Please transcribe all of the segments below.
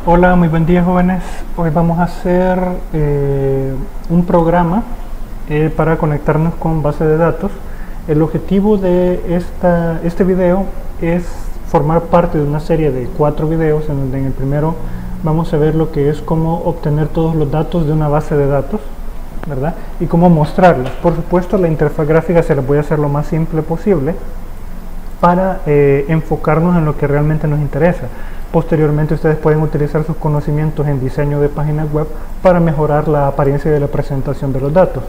Hola, muy buen día jóvenes. Hoy vamos a hacer un programa para conectarnos con base de datos. El objetivo de este video es formar parte de una serie de 4 videos en donde en el primero vamos a ver lo que es cómo obtener todos los datos de una base de datos, ¿verdad? Y cómo mostrarlos. Por supuesto, la interfaz gráfica se la voy a hacer lo más simple posible para enfocarnos en lo que realmente nos interesa. Posteriormente ustedes pueden utilizar sus conocimientos en diseño de páginas web para mejorar la apariencia de la presentación de los datos.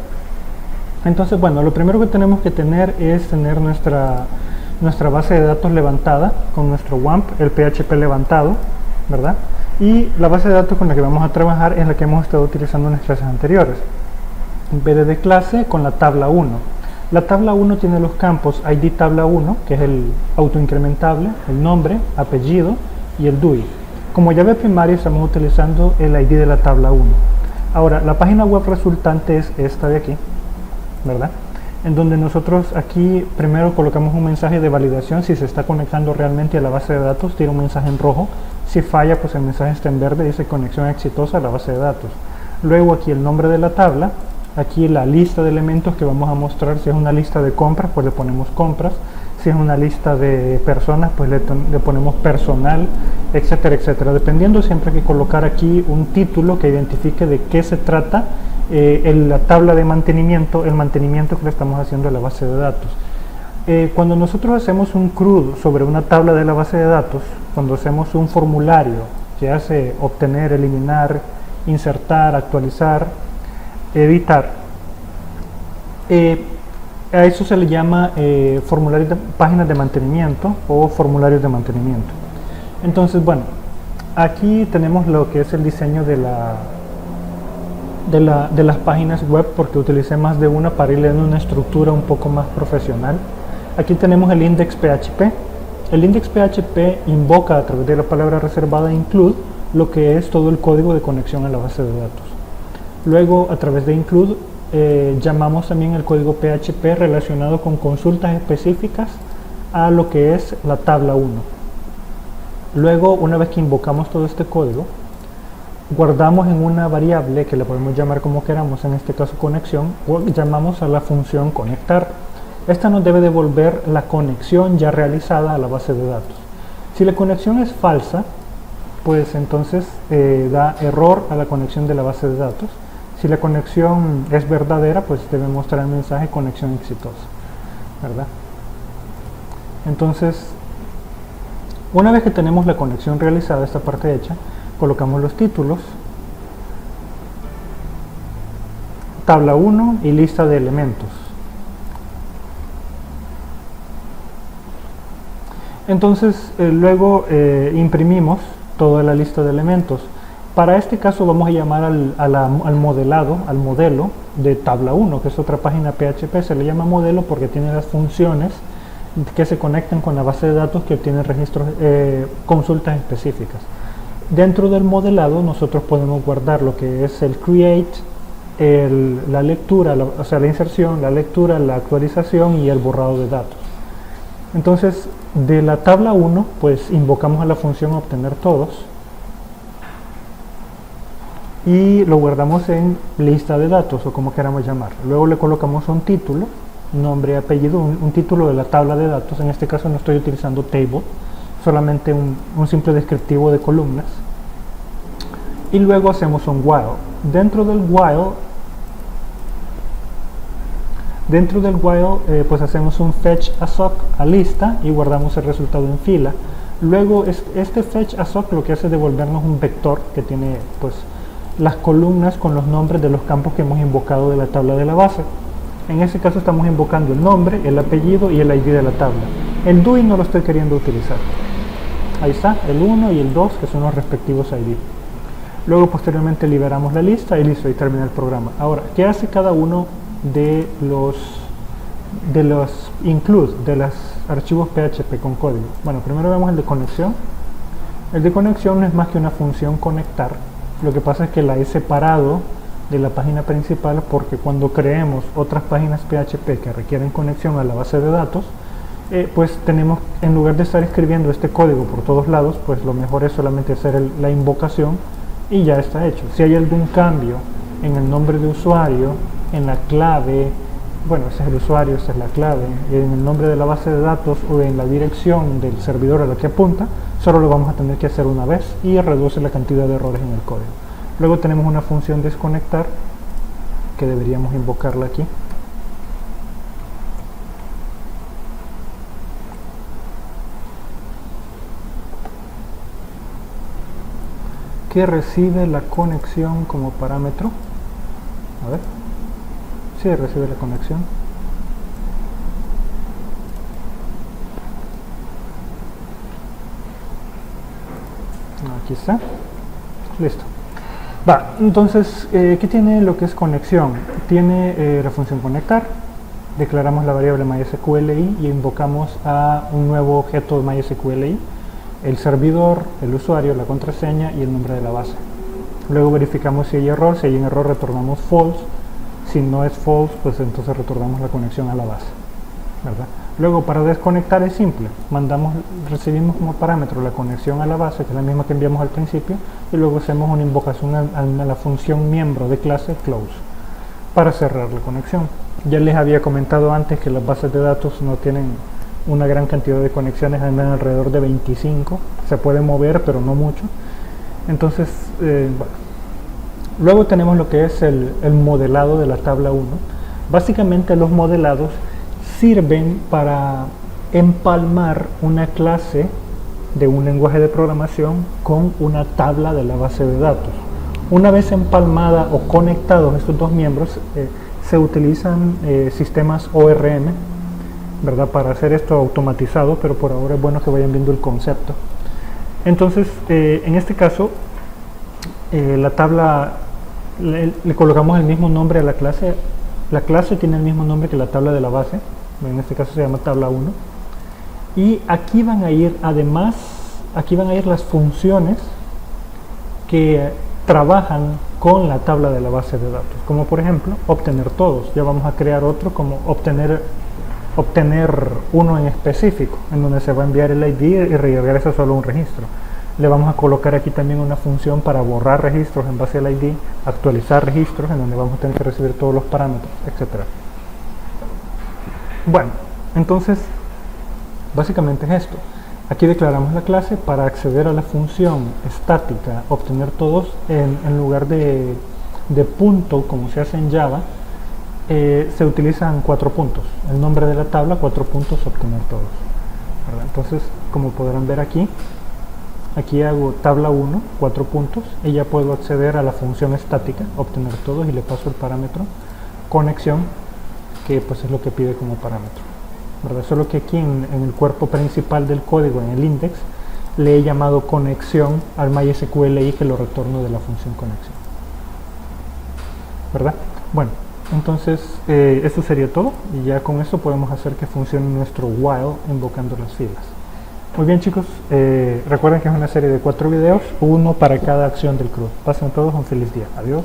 Entonces, bueno, lo primero que tenemos que tener es tener nuestra base de datos levantada con nuestro WAMP, el PHP levantado, ¿verdad? Y la base de datos con la que vamos a trabajar es la que hemos estado utilizando en las clases anteriores. BDD clase con la tabla 1. La tabla 1 tiene los campos ID tabla 1, que es el autoincrementable, el nombre, apellido y el DUI. Como llave primaria estamos utilizando el ID de la tabla 1. Ahora, la página web resultante es esta de aquí, ¿verdad? En donde nosotros aquí primero colocamos un mensaje de validación. Si se está conectando realmente a la base de datos, tiene un mensaje en rojo. Si falla, pues el mensaje está en verde, dice conexión exitosa a la base de datos. Luego aquí el nombre de la tabla, aquí la lista de elementos que vamos a mostrar. Si es una lista de compras, pues le ponemos compras. Si es una lista de personas, pues le ponemos personal, etcétera, etcétera. Dependiendo, siempre hay que colocar aquí un título que identifique de qué se trata la tabla de mantenimiento, el mantenimiento que le estamos haciendo a la base de datos. Cuando nosotros hacemos un CRUD sobre una tabla de la base de datos, cuando hacemos un formulario que hace obtener, eliminar, insertar, actualizar, editar, a eso se le llama formularios de páginas de mantenimiento o formularios de mantenimiento. Entonces, bueno, aquí tenemos lo que es el diseño de las páginas web, porque utilicé más de una para irle dando una estructura un poco más profesional. Aquí tenemos el index PHP. El index PHP invoca a través de la palabra reservada include lo que es todo el código de conexión a la base de datos. Luego, a través de include llamamos también el código PHP relacionado con consultas específicas a lo que es la tabla 1. Luego, una vez que invocamos todo este código, guardamos en una variable que le podemos llamar como queramos, en este caso conexión, o llamamos a la función conectar. Esta nos debe devolver la conexión ya realizada a la base de datos. Si la conexión es falsa, pues entonces da error a la conexión de la base de datos. Si la conexión es verdadera, pues debe mostrar el mensaje conexión exitosa, ¿verdad? Entonces, una vez que tenemos la conexión realizada, esta parte hecha, colocamos los títulos, tabla 1 y lista de elementos. Entonces, luego imprimimos toda la lista de elementos. Para este caso vamos a llamar al modelado, al modelo de tabla 1, que es otra página PHP. Se le llama modelo porque tiene las funciones que se conectan con la base de datos que obtiene registros, consultas específicas. Dentro del modelado nosotros podemos guardar lo que es el create, la lectura, o sea la inserción, la lectura, la actualización y el borrado de datos. Entonces, de la tabla 1, pues invocamos a la función obtener todos y lo guardamos en lista de datos o como queramos llamar. Luego le colocamos un título, nombre, apellido, un título de la tabla de datos. En este caso no estoy utilizando table, solamente un simple descriptivo de columnas. Y luego hacemos un while. Dentro del while pues hacemos un fetch assoc a lista y guardamos el resultado en fila. Luego este fetch assoc lo que hace es devolvernos un vector que tiene pues las columnas con los nombres de los campos que hemos invocado de la tabla de la base. En este caso estamos invocando el nombre, el apellido y el ID de la tabla. El DUI no lo estoy queriendo utilizar. Ahí está, el 1 y el 2, que son los respectivos ID. Luego posteriormente liberamos la lista y listo, y termina el programa. Ahora, ¿qué hace cada uno de los include, de los archivos PHP con código? Bueno, primero vemos el de conexión. El de conexión no es más que una función conectar. Lo que pasa es que la he separado de la página principal porque cuando creemos otras páginas PHP que requieren conexión a la base de datos, pues tenemos, en lugar de estar escribiendo este código por todos lados, pues lo mejor es solamente hacer la invocación y ya está hecho. Si hay algún cambio en el nombre de usuario, en la clave, bueno, ese es el usuario, esa es la clave, en el nombre de la base de datos o en la dirección del servidor a la que apunta, solo lo vamos a tener que hacer una vez y reduce la cantidad de errores en el código. Luego tenemos una función desconectar que deberíamos invocarla aquí. Que recibe la conexión como parámetro. A ver. Sí, recibe la conexión. Aquí está. Listo. Va, entonces, ¿qué tiene lo que es conexión? Tiene la función conectar. Declaramos la variable MySQLi y invocamos a un nuevo objeto de MySQLi. El servidor, el usuario, la contraseña y el nombre de la base. Luego verificamos si hay error. Si hay un error, retornamos false. Si no es false, pues entonces retornamos la conexión a la base, ¿verdad? Luego, para desconectar es simple. Recibimos como parámetro la conexión a la base, que es la misma que enviamos al principio, y luego hacemos una invocación a la función miembro de clase close para cerrar la conexión. Ya les había comentado antes que las bases de datos no tienen una gran cantidad de conexiones, andan alrededor de 25, se puede mover pero no mucho. Entonces, bueno. Luego tenemos lo que es el modelado de la tabla 1. Básicamente los modelados sirven para empalmar una clase de un lenguaje de programación con una tabla de la base de datos. Una vez empalmada o conectados estos dos miembros, se utilizan sistemas ORM, ¿verdad? Para hacer esto automatizado, pero por ahora es bueno que vayan viendo el concepto. Entonces, en este caso, la tabla, le colocamos el mismo nombre a la clase. La clase tiene el mismo nombre que la tabla de la base, en este caso se llama tabla 1. Y aquí van a ir, además, aquí van a ir las funciones que trabajan con la tabla de la base de datos, como por ejemplo, obtener todos. Ya vamos a crear otro como obtener uno en específico, en donde se va a enviar el ID y regresa solo un registro. Le vamos a colocar aquí también una función para borrar registros en base al ID, actualizar registros, en donde vamos a tener que recibir todos los parámetros, etc. Bueno, entonces, básicamente es esto. Aquí declaramos la clase para acceder a la función estática, obtener todos, en lugar de punto, como se hace en Java, se utilizan 4 puntos. El nombre de la tabla, 4 puntos, obtener todos, ¿verdad? Entonces, como podrán ver aquí hago tabla 1, 4 puntos, y ya puedo acceder a la función estática, obtener todos, y le paso el parámetro conexión, que pues es lo que pide como parámetro, ¿verdad? Solo que aquí en el cuerpo principal del código, en el index, le he llamado conexión al MySQLi, que lo retorno de la función conexión, ¿verdad? Bueno, entonces esto sería todo, y ya con esto podemos hacer que funcione nuestro while invocando las filas. Muy bien, chicos, recuerden que es una serie de 4 videos, uno para cada acción del CRUD. Pasen todos un feliz día. Adiós.